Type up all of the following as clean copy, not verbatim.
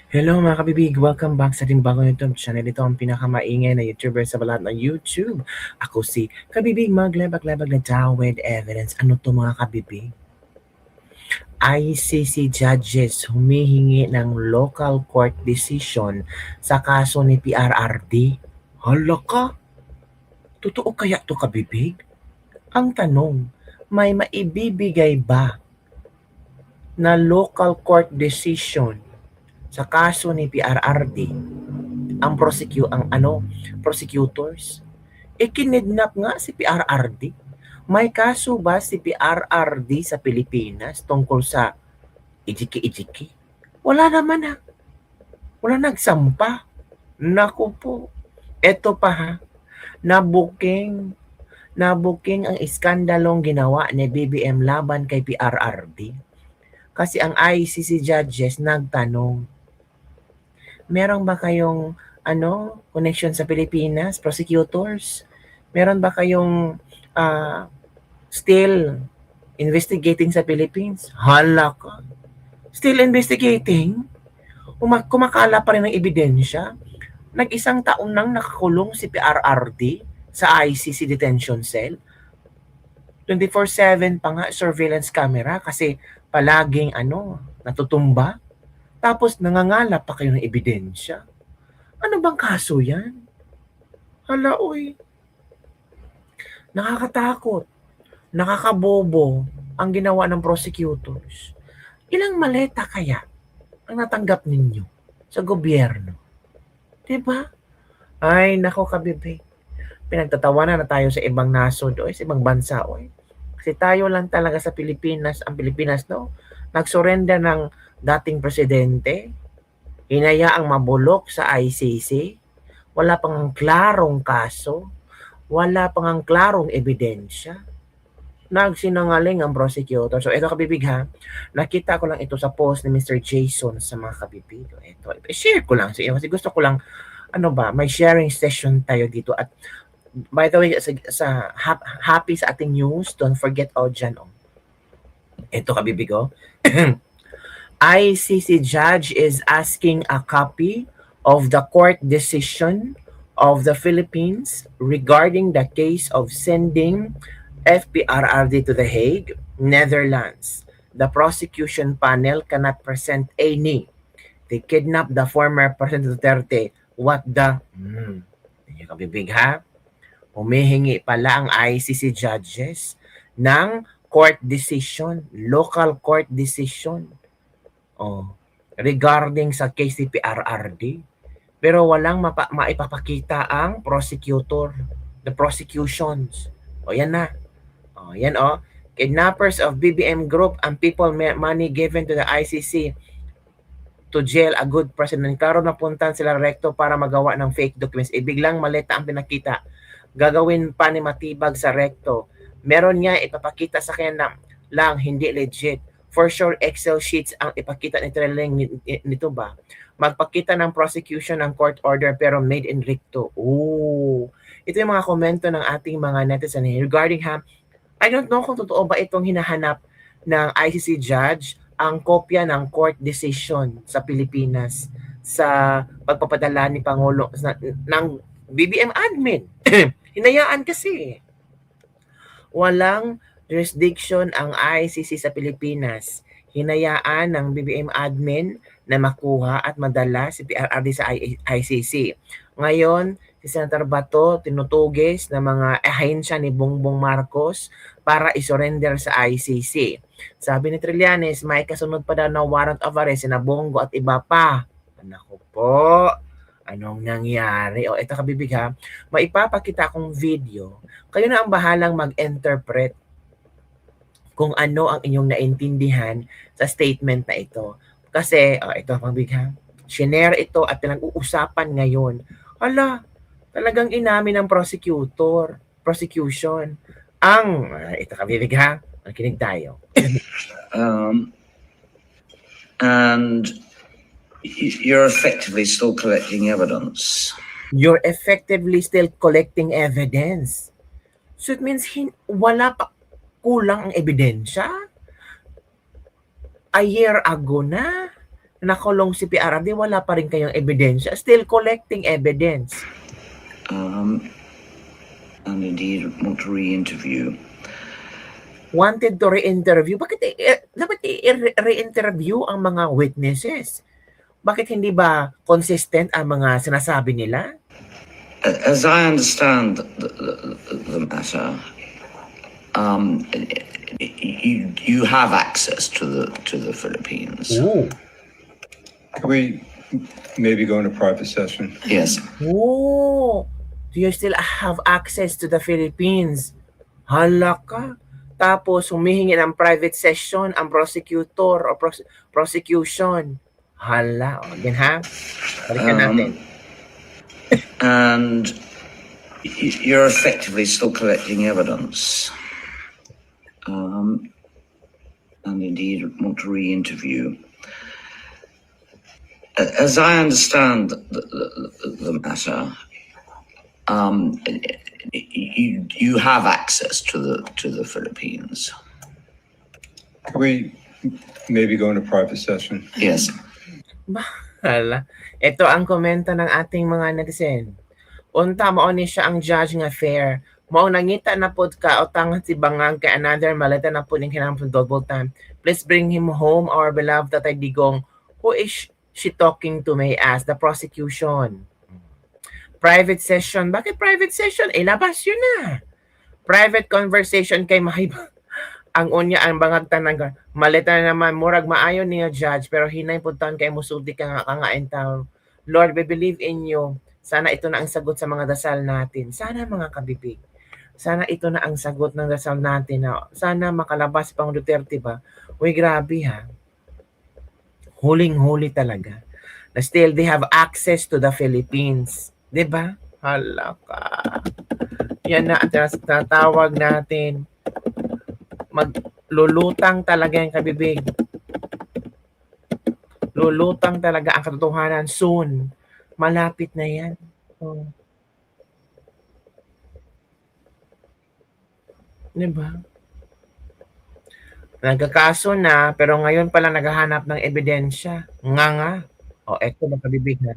Hello mga kabibig! Welcome back sa ating bagong YouTube channel. Ito ang pinakamaingay na YouTuber sa balat ng YouTube. Ako si Kabibig Maglabag-labag na tao with evidence. Ano to mga kabibig? ICC judges humihingi ng local court decision sa kaso ni PRRD. Hala ka! Totoo kaya to kabibig? Ang tanong, may maibibigay ba na local court decision sa kaso ni PRRD ang prosecutors? Kinidnap nga si PRRD. May kaso ba si PRRD sa Pilipinas tungkol sa ijiki-ijiki? Wala naman ha. Wala nagsampa. Naku po. Eto pa ha. Nabuking ang iskandalong ginawa ni BBM laban kay PRRD. Kasi ang ICC judges nagtanong, meron ba kayong connection sa Pilipinas, prosecutors? Meron ba kayong still investigating sa Philippines? Hala ka. Still investigating? Kumakala pa rin ng ebidensya? Nag-isang taon nang nakakulong si PRRD sa ICC detention cell. 24/7 pa nga surveillance camera kasi palaging natutumba. Tapos nangangalap pa kayo ng ebidensya. Ano bang kaso yan? Hala, uy. Nakakatakot. Nakakabobo ang ginawa ng prosecutors. Ilang maleta kaya ang natanggap ninyo sa gobyerno? Diba? Ay, nako kabibig. Pinagtatawanan na tayo sa ibang nasod o sa ibang bansa. Oy. Kasi tayo lang talaga sa Pilipinas, ang Pilipinas, no? Nagsurrender ng dating presidente, hinayaang mabulok sa ICC, wala pang klarong kaso, wala pang klarong ebidensya. Nagsinungaling ang prosecutor. So ito kabibig ha, nakita ko lang ito sa post ni Mr. Jason sa mga kabibig. Ito, share ko lang sa iyo kasi gusto ko lang, may sharing session tayo dito. At by the way, sa happy sa ating news, don't forget dyan. Ito kabibig ICC judge is asking a copy of the court decision of the Philippines regarding the case of sending FPRRD to The Hague, Netherlands. The prosecution panel cannot present any. They kidnapped the former President Duterte. What the? Yung kabibig ha? Humihingi pala ang ICC judges ng court decision, local court decision. Regarding sa case ni PRRD. Pero walang maipapakita ang prosecutor, the prosecutions. Yan na. Yan kidnappers of BBM Group and people money given to the ICC to jail a good president. Klaro napuntan sila rekto para magawa ng fake documents. Biglang maleta ang pinakita. Gagawin pa ni matibag sa rekto. Meron niya ipapakita sa kanya lang hindi legit. For sure, Excel sheets ang ipakita nito ba? Magpakita ng prosecution ng court order pero made in recto. Ito yung mga komento ng ating mga netizen regarding I don't know kung totoo ba itong hinahanap ng ICC judge, ang kopya ng court decision sa Pilipinas sa pagpapadala ni Pangulo ng BBM admin. Hinayaan kasi. Walang jurisdiction ang ICC sa Pilipinas. Hinayaan ng BBM admin na makuha at madala si PRRD sa ICC. Ngayon, si Senator Bato tinutugis ng mga ahensya ni Bongbong Marcos para isurrender sa ICC. Sabi ni Trillanes, may kasunod pa daw na warrant of arrest na Bongo at iba pa. Naku po, anong nangyari? Ito kabibig ha, maipapakita akong video. Kayo na ang bahalang mag-interpret kung ano ang inyong naintindihan sa statement na ito. Kasi, ito ang kabibig ha, shinare ito at pinag-uusapan ngayon. Talagang inamin ng prosecution, ito kabibig ha, makinig tayo. And you're effectively still collecting evidence. You're effectively still collecting evidence. So it means wala pa kulang ang ebidensya? A year ago na, nakulong si PRRD, wala pa rin kayong ebidensya. Still collecting evidence. And indeed want to re-interview. Wanted to re-interview. Bakit dapat re-interview ang mga witnesses? Bakit hindi ba consistent ang mga sinasabi nila? As I understand the matter, you have access to the Philippines. Ooh. Can we maybe go into private session? Yes. Oh, do you still have access to the Philippines? Hala ka. Tapos humihingi ng private session ang prosecutor o prosecution. Hala. O, yan ha? Balikan natin. And you're effectively still collecting evidence. And indeed want to re-interview. As I understand the matter, you have access to the Philippines. Can we maybe go into private session? Yes. Hala. Ito ang komento ng ating mga netizen. Unta mao ni siya ang judge nga fair. Mao nangita na pod ka o tangan si bangag kay another maleta na pod ning kinahanglan double time. Please bring him home, our beloved Tatay Digong. Who is she talking to, may ask? The prosecution. Private session. Bakit private session? Labas yun na. Private conversation kay Mahiba. Ang unya ang bangag tanang maleta na naman murag maayo niya judge pero hinay pud taon kay musulti ka nga entaw. Lord, we believe in you. Sana ito na ang sagot sa mga dasal natin. Sana mga kabibig. Sana ito na ang sagot ng dasal natin. Sana makalabas pang Duterte ba? Uy, grabe ha. Huling-huli talaga. Na still they have access to the Philippines. 'Di ba? Hala ka. Yan na ang tatawag natin. Maglulutang talaga yung kabibig. Lulutang talaga ang katotohanan soon. Malapit na yan. Oh. Diba? Nagkakaso na, pero ngayon pala naghahanap ng ebidensya. Nga. O, eto na kabibig ha.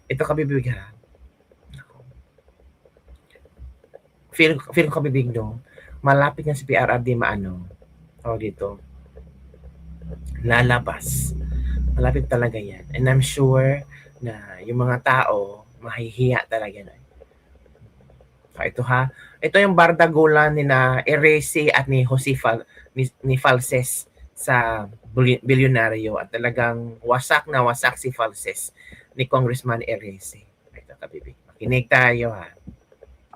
Ito kabibig ha. Feel ko kabibig no. Malapit na si PRRD maano. O dito. Lalabas. Malapit talaga yan. And I'm sure na yung mga tao mahihiya talaga na. Ito ha. Ito yung bardagulan ni na Eresi at ni ni Falses sa bilyonaryo at talagang wasak na wasak si Falses ni Congressman Eresi. Ito kabibig. Makinig tayo ha.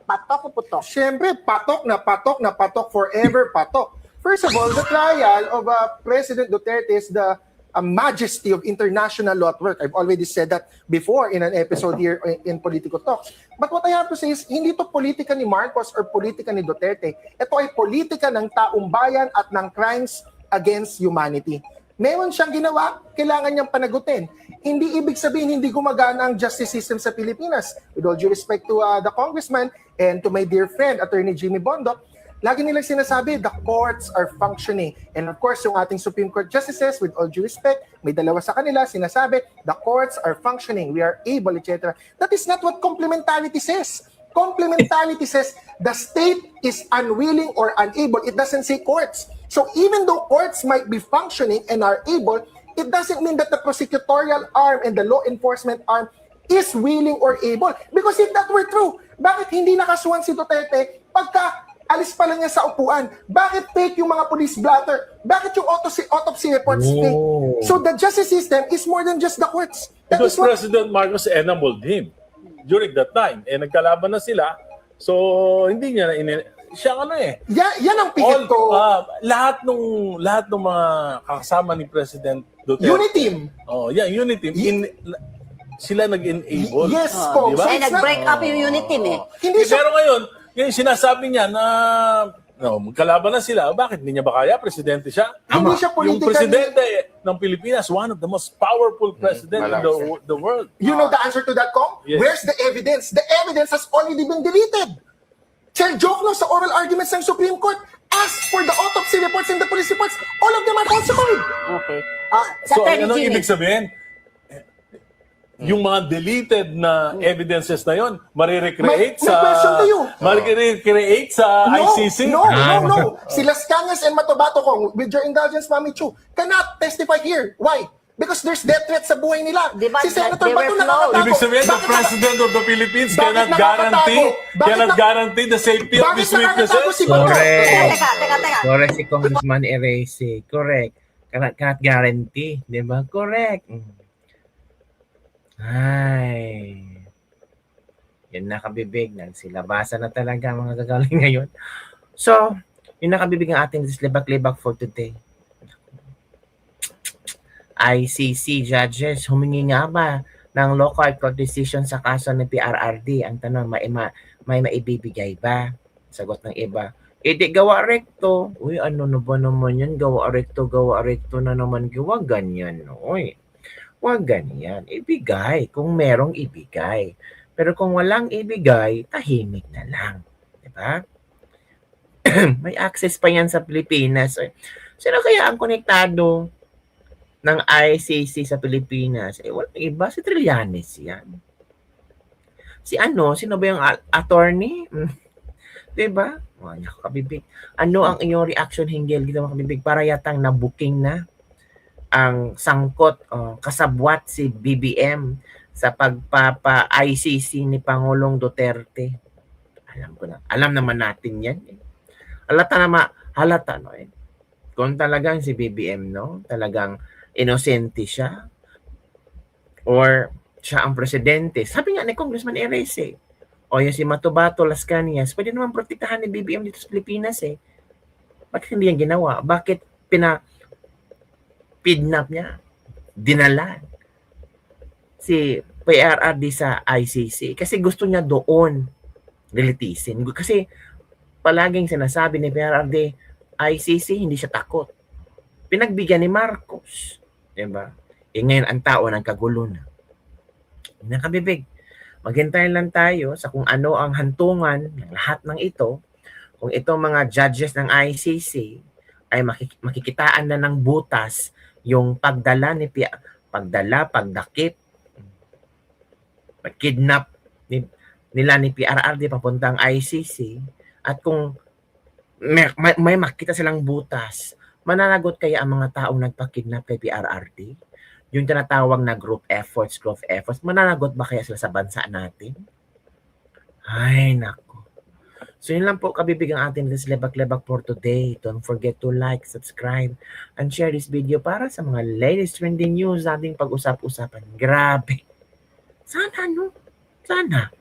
Patok o putok? Siyempre, patok na patok, forever patok. First of all, the trial of President Duterte is the majesty of international law at work. I've already said that before in an episode here in Politico Talks. But what I have to say is, hindi to politika ni Marcos or politika ni Duterte. Ito ay politika ng taong bayan at ng crimes against humanity. Meron siyang ginawa, kailangan niyang panagutin. Hindi ibig sabihin hindi gumagana ang justice system sa Pilipinas. With all due respect to the congressman and to my dear friend, Attorney Jimmy Bondoc, lagi nilang sinasabi, the courts are functioning. And of course, yung ating Supreme Court justices, with all due respect, may dalawa sa kanila, sinasabi, the courts are functioning, we are able, etc. That is not what complementarity says. Complementarity says the state is unwilling or unable. It doesn't say courts. So even though courts might be functioning and are able, it doesn't mean that the prosecutorial arm and the law enforcement arm is willing or able. Because if that were true, bakit hindi nakasuhan si Duterte pagka alis pa lang niya sa upuan? Bakit fake yung mga police blotter? Bakit yung autopsy reports fake? So the justice system is more than just the courts. That Because is what President Marcos enabled him during that time. Nagkalaban na sila. So, hindi niya siya yan ang pikit ko. Lahat nung mga kasama ni President Duterte. Uniteam. Uniteam. Sila nag-enable. Yes po. Diba? So Kaya nag-break up yung unit team Hindi siya, Pero ngayon, yung sinasabi niya na magkalaban na sila, bakit hindi niya ba kaya? Presidente siya. hindi siya Yung political. presidente ng Pilipinas, one of the most powerful president in the world. You know the answer to that, Kong? Yes. Where's the evidence? The evidence has already been deleted. Chair Jokno sa oral arguments ng Supreme Court, ask for the autopsy reports and the police reports. All of them are falsified. Okay. So, Attorney ano Jimmy. ibig sabihin? Yung mga deleted na evidences na yon, marirecreate May question to you. marirecreate sa ICC. No. Sila Scangas and Matobato Kong, with your indulgence, Mami Chu, cannot testify here. Why? Because there's death threat sa buhay nila. Di ba, Si Senator they were Bato flawed. nakakatago. Ibig sabihin, the Bakit President of the Philippines Bakit cannot nakakatago? guarantee the safety of Bakit these nakakatago si witnesses. Bato? Correct. Teka. Correct si Congressman Erese. Correct. Cannot guarantee. Di ba? Correct. Ay. Yan nakabibig. Nagsilabasa na talaga mga gagaling ngayon. So, yung nakabibig ang ating libak-libak for today. ICC judges, humingi nga ba ng local court decision sa kaso ng PRRD? Ang tanong, may maibibigay ba? Sagot ng iba, di gawa rekto. Uy, ano na ba naman yan? Gawa rekto na naman. Huwag ganyan. Uy, huwag ganyan. Ibigay kung merong ibigay. Pero kung walang ibigay, tahimik na lang. Diba? May access pa yan sa Pilipinas. Sino kaya ang konektado ng ICC sa Pilipinas? Walang iba. Si Trillanes yan. Sino ba yung attorney? Diba? Kabibig. Ano ang iyong reaction hinggil dito mga kabibig? Para yatang na-booking na ang sangkot, kasabwat si BBM sa pagpapa-ICC ni Pangulong Duterte. Alam naman natin yan. Halata, no? Kung talagang si BBM, no? Talagang inosente siya or siya ang presidente. Sabi nga ni Congressman Erese, o yung si Matobato, Las Cañas, pwede naman protektahan ni BBM dito sa Pilipinas eh. Bakit hindi yan ginawa? Bakit pidnap niya? Dinala si PRRD sa ICC. Kasi gusto niya doon lilitisin. Kasi palaging sinasabi ni PRRD, ICC, hindi siya takot. Pinagbigyan ni Marcos. Diba? Ngayon ang tao nagkagulo na. Nakabibig. Maghintay lang tayo sa kung ano ang hantungan ng lahat ng ito. Kung itong mga judges ng ICC ay makikitaan na ng butas yung pagdala, pagdakip, pagkidnap nila ni PRRD papuntang ICC, at kung may makita silang butas, mananagot kaya ang mga taong nagpakidnap kay PRRD? Yung tinatawag na group efforts, mananagot ba kaya sila sa bansa natin? Ay, nako. So yun lang po, kabibig ang ating lebak-lebak for today. Don't forget to like, subscribe, and share this video para sa mga latest trending news ating pag-usap-usapan. Grabe. Sana.